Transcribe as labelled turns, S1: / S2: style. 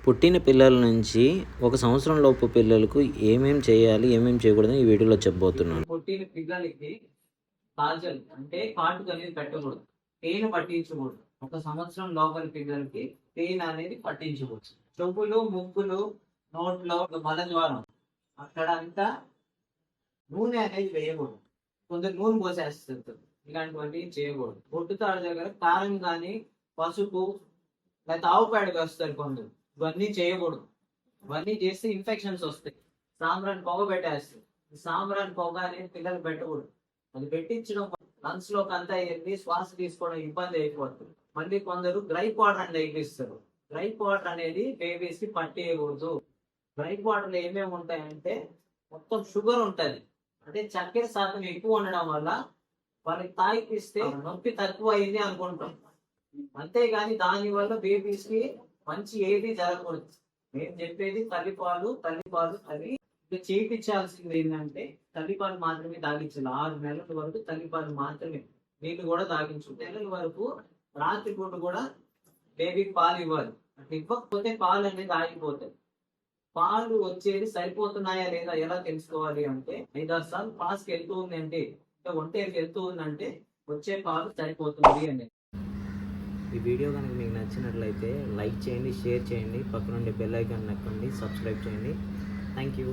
S1: పుట్టిన పిల్లల నుంచి 1 సంవత్సరం లోపు పిల్లలకు ఏమేం చేయాలి, ఏమేం చేయకూడదని ఈ వీడియోలో చెప్పబోతున్నాను.
S2: పుట్టిన పిల్లలకి కాజల్ అంటే కాటుక అనేది పెట్టకూడదు, తేనె పట్టించకూడదు. 1 సంవత్సరం లోపలి పిల్లలకి తేనె అనేది పట్టించకూడదు. చెవులు, ముక్కులు, నోట్లో మలద్వారం అక్కడ అంతా నూనె అనేది వేయకూడదు. కొందరు నూనె పోసేస్తారు, ఇలాంటివన్నీ చేయకూడదు. పొట్టుతాడు దగ్గర కారం కానీ, పసుపు లేకపోతే ఆవు పేడ వేస్తారు కొందరు. ఇవన్నీ చేయకూడదు. ఇవన్నీ చేస్తే ఇన్ఫెక్షన్స్ వస్తాయి. సాంబ్రాన్ని పొగ పెట్టేస్తాయి. ఈ సాంబ్రాన్ని పొగ అనేది పిల్లలు పెట్టకూడదు. అది పెట్టించడం లంగ్స్ లోకి అంతా వెళ్ళి శ్వాస తీసుకోవడం ఇబ్బంది అయిపోతుంది. మళ్ళీ కొందరు గ్రైప్ వాటర్ అని తగ్గిస్తారు. గ్రైప్ వాటర్ అనేది బేబీస్ కి పట్టేయకూడదు. గ్రైప్ వాటర్ లో ఏమేమి ఉంటాయంటే మొత్తం షుగర్ ఉంటది, అంటే చక్కెర శాతం ఎక్కువ ఉండడం వల్ల వాళ్ళకి తాగిపిస్తే నొప్పి తక్కువ అయింది అనుకుంటాం. అంతేగాని దాని వల్ల బేబీస్ కి మంచి ఏది జరగకూడదు. నేను చెప్పేది తల్లిపాలు తల్లి చేయించాల్సింది ఏంటంటే తల్లిపాలు మాత్రమే తాగించాలి. 6 నెలల వరకు తల్లిపాలు మాత్రమే, నీళ్ళు కూడా తాగించు. నెలల వరకు రాత్రిపూట కూడా బేబీకి పాలు ఇవ్వాలి. అట్లా ఇవ్వకపోతే పాలు అనేది ఆగిపోతాయి. పాలు వచ్చేది సరిపోతున్నాయా లేదా ఎలా తెలుసుకోవాలి అంటే 5-6 సార్లు పాస్కి వెళ్తూ ఉందంటే, ఒంటేకి వెళ్తూ ఉందంటే వచ్చే పాలు సరిపోతుంది అనేది.
S1: ఈ వీడియో కనుక మీకు నచ్చినట్లయితే లైక్ చేయండి, షేర్ చేయండి, పక్కనుండే బెల్ ఐకాన్ నొక్కండి, సబ్స్క్రైబ్ చేయండి. Thank you.